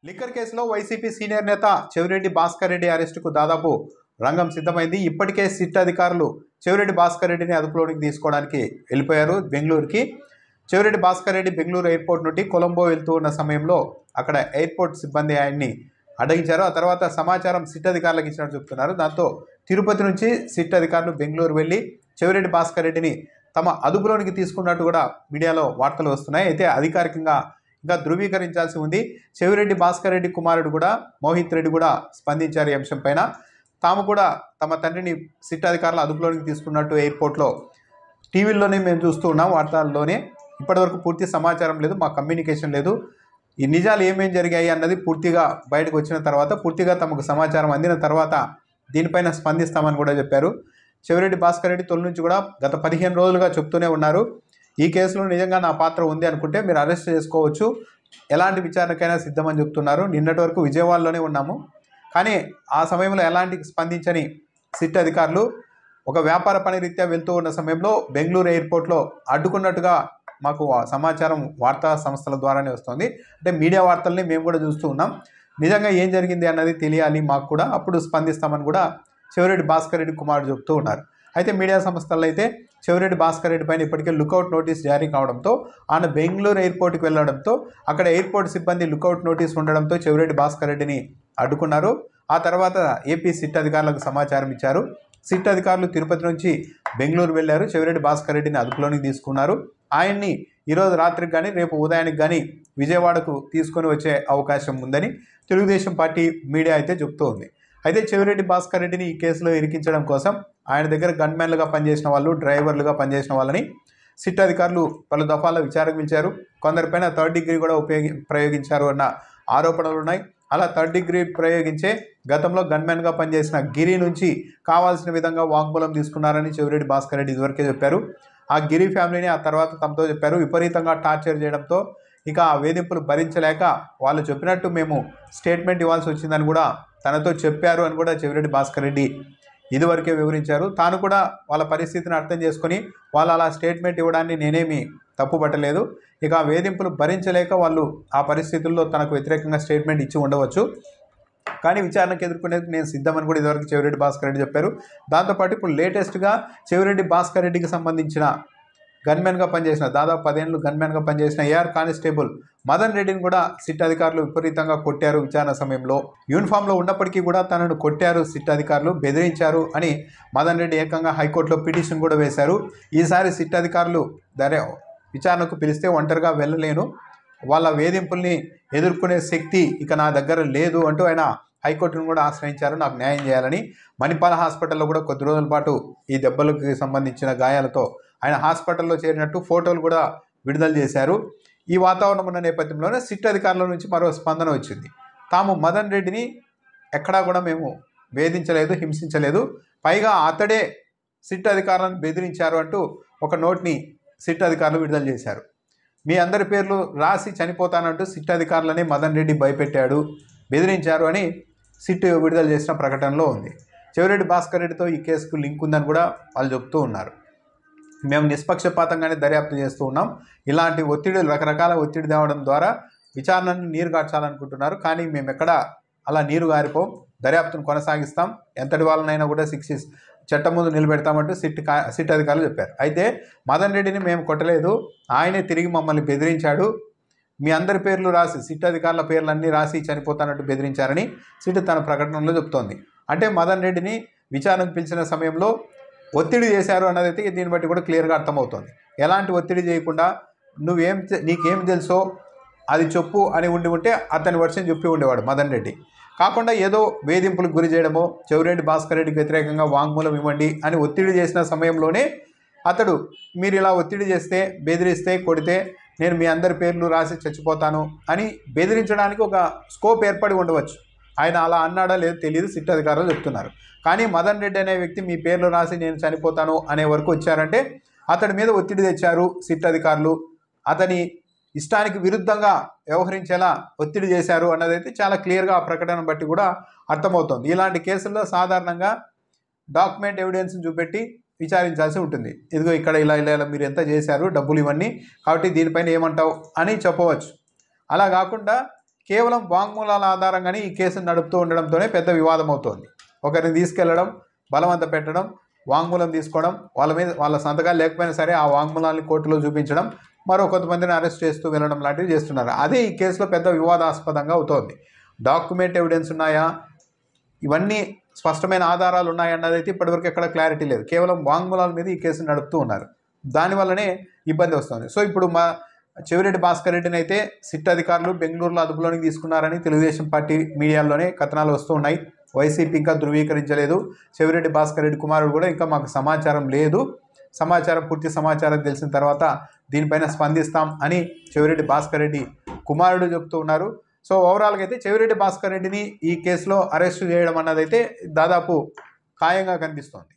Liquor కేసులో YCP senior నేత చెవిరెడ్డి భాస్కర్ రెడ్డి అరెస్టుకు దాదాపు రంగం సిద్ధమైంది. ఇప్పటికే సిట్ అధికారులు చెవిరెడ్డి భాస్కర్ రెడ్డిని అదుపులోనికి తీసుకోవడానికి వెళ్ళిపోయారు బెంగళూరుకి. చెవిరెడ్డి భాస్కర్ రెడ్డి బెంగళూరు ఎయిర్పోర్ట్ నుండి కొలంబో వెళ్తూ ఉన్న సమయంలో అక్కడ ఎయిర్పోర్ట్ సిబ్బంది ఆయన్ని అడ్డగించారు. ఆ తర్వాత సమాచారం సిట్ అధికారులకు ఇచ్చినట్టు చెప్తున్నారు. దాంతో తిరుపతి నుంచి సిట్ అధికారులు బెంగళూరు వెళ్ళి చెవిరెడ్డి భాస్కర్ రెడ్డిని తమ అదుపులోనికి తీసుకున్నట్టు కూడా మీడియాలో వార్తలు వస్తున్నాయి. అయితే అధికారికంగా ఇంకా ధృవీకరించాల్సి ఉంది. చెవిరెడ్డి భాస్కర్ రెడ్డి కుమారుడు కూడా మోహిత్ రెడ్డి కూడా స్పందించారు ఈ అంశం పైన. తాము కూడా తమ తండ్రిని సిట్ అధికారుల అదుపులోనికి తీసుకున్నట్టు ఎయిర్పోర్ట్లో టీవీల్లోనే మేము చూస్తూ ఉన్నాం, వార్తల్లోనే. ఇప్పటివరకు పూర్తి సమాచారం లేదు, మా కమ్యూనికేషన్ లేదు. ఈ నిజాలు ఏమేం జరిగాయి అన్నది పూర్తిగా బయటకు వచ్చిన తర్వాత, పూర్తిగా తమకు సమాచారం అందిన తర్వాత దీనిపైన స్పందిస్తామని కూడా చెప్పారు. చెవిరెడ్డి భాస్కర్ రెడ్డి తొలి నుంచి కూడా గత 15 రోజులుగా చెప్తూనే ఉన్నారు, ఈ కేసులో నిజంగా నా పాత్ర ఉంది అనుకుంటే మీరు అరెస్ట్ చేసుకోవచ్చు, ఎలాంటి విచారణకైనా సిద్ధమని చెప్తున్నారు. నిన్నటి వరకు విజయవాడలోనే ఉన్నాము, కానీ ఆ సమయంలో ఎలాంటి స్పందించని సిట్ అధికారులు ఒక వ్యాపార పని రీత్యా వెళ్తూ ఉన్న సమయంలో బెంగళూరు ఎయిర్పోర్ట్లో అడ్డుకున్నట్టుగా మాకు సమాచారం వార్తా సంస్థల ద్వారానే వస్తుంది. అంటే మీడియా వార్తల్ని మేము కూడా చూస్తూ ఉన్నాం. నిజంగా ఏం జరిగింది అన్నది తెలియాలి మాకు కూడా, అప్పుడు స్పందిస్తామని కూడా చెవిరెడ్డి భాస్కర్ రెడ్డి కుమారుడు చెప్తూ ఉన్నారు. అయితే మీడియా సంస్థల్లో అయితే చెవిరెడ్డి భాస్కర్ రెడ్డి పైన ఇప్పటికే లుకౌట్ నోటీస్ జారీ కావడంతో, ఆయన బెంగళూరు ఎయిర్పోర్ట్కి వెళ్ళడంతో అక్కడ ఎయిర్పోర్ట్ సిబ్బంది లుకౌట్ నోటీస్ ఉండడంతో చెవిరెడ్డి భాస్కర్ రెడ్డిని అడ్డుకున్నారు. ఆ తర్వాత ఏపీ సిట్ అధికారులకు సమాచారం ఇచ్చారు. సిట్ అధికారులు తిరుపతి నుంచి బెంగళూరు వెళ్ళారు. చెవిరెడ్డి భాస్కర్ రెడ్డిని అదుపులోనికి తీసుకున్నారు. ఆయన్ని ఈరోజు రాత్రికి కానీ రేపు ఉదయానికి కానీ విజయవాడకు తీసుకొని వచ్చే అవకాశం ఉందని తెలుగుదేశం పార్టీ మీడియా అయితే చెప్తూ ఉంది. అయితే చెవిరెడ్డి భాస్కర్ రెడ్డిని ఈ కేసులో ఇరికించడం కోసం ఆయన దగ్గర గన్మెన్లుగా పనిచేసిన వాళ్ళు, డ్రైవర్లుగా పనిచేసిన వాళ్ళని సిట్ అధికారులు పలు దఫాల్లో విచారణకు పిలిచారు. కొందరిపైన థర్డ్ డిగ్రీ కూడా ప్రయోగించారు అన్న ఆరోపణలు ఉన్నాయి. అలా థర్డ్ డిగ్రీ ప్రయోగించే గతంలో గన్మెన్గా పనిచేసిన గిరి నుంచి కావాల్సిన విధంగా వాంగ్మూలం తీసుకున్నారని చెవిరెడ్డి భాస్కర్ రెడ్డి ఇదివరకే చెప్పారు. ఆ గిరి ఫ్యామిలీని ఆ తర్వాత తమతో చెప్పారు. విపరీతంగా టార్చర్ చేయడంతో ఇక ఆ వేధింపులు భరించలేక వాళ్ళు చెప్పినట్టు మేము స్టేట్మెంట్ ఇవ్వాల్సి వచ్చిందని కూడా తనతో చెప్పారు అని కూడా చెవిరెడ్డి భాస్కర్ రెడ్డి ఇదివరకే వివరించారు. తాను కూడా వాళ్ళ పరిస్థితిని అర్థం చేసుకొని వాళ్ళు అలా స్టేట్మెంట్ ఇవ్వడాన్ని నేనేమి తప్పుపట్టలేదు. ఇక ఆ వేధింపులు భరించలేక వాళ్ళు ఆ పరిస్థితుల్లో తనకు వ్యతిరేకంగా స్టేట్మెంట్ ఇచ్చి ఉండవచ్చు, కానీ విచారణకు ఎదుర్కొనేందుకు నేను సిద్ధమని కూడా ఇదివరకు చెవిరెడ్డి భాస్కర్ రెడ్డి చెప్పారు. దాంతోపాటు ఇప్పుడు లేటెస్ట్గా చెవిరెడ్డి భాస్కర్ రెడ్డికి సంబంధించిన గన్మెన్గా పనిచేసిన, దాదాపు 10 ఏళ్ళు గన్మెన్గా పనిచేసిన ఏఆర్ కానిస్టేబుల్ మదన్ రెడ్డిని కూడా సిట్ అధికారులు విపరీతంగా కొట్టారు. విచారణ సమయంలో యూనిఫామ్లో ఉన్నప్పటికీ కూడా తనను కొట్టారు సిట్ అధికారులు, బెదిరించారు అని మదన్ రెడ్డి ఏకంగా హైకోర్టులో పిటిషన్ కూడా వేశారు. ఈసారి సిట్ అధికారులు విచారణకు పిలిస్తే ఒంటరిగా వెళ్ళలేను, వాళ్ళ వేధింపుల్ని ఎదుర్కొనే శక్తి ఇక నా దగ్గర లేదు అంటూ ఆయన హైకోర్టును కూడా ఆశ్రయించారు, నాకు న్యాయం చేయాలని. మణిపాల హాస్పిటల్లో కూడా కొద్ది రోజుల పాటు ఈ దెబ్బలకు సంబంధించిన గాయాలతో ఆయన హాస్పిటల్లో చేరినట్టు ఫోటోలు కూడా విడుదల చేశారు. ఈ వాతావరణం ఉన్న నేపథ్యంలోనే సిట్ అధికారుల నుంచి మరో స్పందన వచ్చింది. తాము మదన్ రెడ్డిని ఎక్కడా కూడా మేము వేధించలేదు, హింసించలేదు, పైగా అతడే సిట్ అధికారులను బెదిరించారు అంటూ ఒక నోట్ని సిట్ అధికారులు విడుదల చేశారు. మీ అందరి పేర్లు రాసి చనిపోతానంటూ సిట్ అధికారులని మదన్ రెడ్డి భయపెట్టాడు, బెదిరించారు అని సిట్ విడుదల చేసిన ప్రకటనలో ఉంది. చెవిరెడ్డి భాస్కర్ రెడ్డితో ఈ కేసుకు లింక్ ఉందని కూడా వాళ్ళు చెప్తూ ఉన్నారు. మేము నిష్పక్షపాతంగానే దర్యాప్తు చేస్తూ ఉన్నాం, ఇలాంటి ఒత్తిడి, రకరకాల ఒత్తిడి తేవడం ద్వారా విచారణను నీరు గార్చాలనుకుంటున్నారు, కానీ మేము ఎక్కడ అలా నీరు గారిపోం, దర్యాప్తును కొనసాగిస్తాం, ఎంతటి వాళ్ళనైనా కూడా చట్టం ముందు నిలబెడతామంటూ సిట్ అధికారులు చెప్పారు. అయితే మదన్ రెడ్డిని మేము కొట్టలేదు, ఆయనే తిరిగి మమ్మల్ని బెదిరించాడు, మీ అందరి పేర్లు రాసి, సిట్ అధికారుల పేర్లన్నీ రాసి చనిపోతానంటూ బెదిరించారని సిట్ తన ప్రకటనలో చెప్తోంది. అంటే మదన్ రెడ్డిని విచారణకు పిలిచిన సమయంలో ఒత్తిడి చేశారు అన్నదైతే దీన్ని బట్టి కూడా క్లియర్గా అర్థమవుతుంది. ఎలాంటి ఒత్తిడి చేయకుండా నీకేం తెలుసో అది చెప్పు అని ఉంటే అతని వర్షం చెప్పి ఉండేవాడు మదన్ రెడ్డి. కాకుండా ఏదో వేధింపులకు గురి చేయడమో, చెవిరెడ్డి భాస్కర్ రెడ్డికి వ్యతిరేకంగా వాంగ్మూలం ఇవ్వండి అని ఒత్తిడి చేసిన సమయంలోనే అతడు మీరు ఇలా ఒత్తిడి చేస్తే, బెదిరిస్తే, కొడితే నేను మీ అందరి పేర్లు రాసి చచ్చిపోతాను అని బెదిరించడానికి ఒక స్కోప్ ఏర్పడి ఉండవచ్చు. ఆయన అలా అన్నాడా లేదో తెలియదు, సిట్ అధికారులు చెప్తున్నారు. కానీ మదన్ రెడ్డి అనే వ్యక్తి మీ పేర్లు రాసి నేను చనిపోతాను అనే వరకు వచ్చారంటే అతడి మీద ఒత్తిడి తెచ్చారు సిట్ అధికారులు, అతని ఇష్టానికి విరుద్ధంగా వ్యవహరించేలా ఒత్తిడి చేశారు అన్నదైతే చాలా క్లియర్గా ఆ ప్రకటన బట్టి కూడా అర్థమవుతుంది. ఇలాంటి కేసుల్లో సాధారణంగా డాక్యుమెంట్ ఎవిడెన్స్ని చూపెట్టి విచారించాల్సి ఉంటుంది. ఇదిగో ఇక్కడ ఇలా మీరు ఎంత చేశారు, డబ్బులు ఇవన్నీ, కాబట్టి దీనిపైన ఏమంటావు అని చెప్పవచ్చు. అలా కాకుండా కేవలం వాంగ్మూలాల ఆధారంగానే ఈ కేసును నడుపుతూ ఉండడంతోనే పెద్ద వివాదం అవుతోంది. ఒకరిని తీసుకెళ్లడం, బలవంత పెట్టడం, వాంగ్మూలం తీసుకోవడం, వాళ్ళ సంతకాలు లేకపోయినా సరే ఆ వాంగ్మూలాన్ని కోర్టులో చూపించడం, మరో కొంతమందిని అరెస్ట్ చేస్తూ వెళ్ళడం లాంటివి చేస్తున్నారు. అదే ఈ కేసులో పెద్ద వివాదాస్పదంగా అవుతోంది. డాక్యుమెంట్ ఎవిడెన్స్ ఉన్నాయా, ఇవన్నీ స్పష్టమైన ఆధారాలు ఉన్నాయన్నది అయితే ఇప్పటివరకు ఎక్కడ క్లారిటీ లేదు. కేవలం వాంగ్మూలాల మీద ఈ కేసును నడుపుతూ ఉన్నారు. దానివల్లనే ఇబ్బంది వస్తుంది. సో ఇప్పుడు చెవిరెడ్డి భాస్కర్ రెడ్డిని అయితే సిట్ అధికారులు బెంగళూరులో అదుపులోనికి తీసుకున్నారని తెలుగుదేశం పార్టీ మీడియాల్లోనే కథనాలు వస్తూ ఉన్నాయి. వైసీపీ ఇంకా ధృవీకరించలేదు. చెవిరెడ్డి భాస్కర్ రెడ్డి కుమారుడు కూడా ఇంకా మాకు సమాచారం లేదు, పూర్తి సమాచారం తెలిసిన తర్వాత దీనిపైన స్పందిస్తాం అని చెవిరెడ్డి భాస్కర్ రెడ్డి కుమారుడు చెప్తూ ఉన్నారు. సో ఓవరాల్గా అయితే చెవిరెడ్డి భాస్కర్ రెడ్డిని ఈ కేసులో అరెస్టు చేయడం అన్నదైతే దాదాపు ఖాయంగా కనిపిస్తోంది.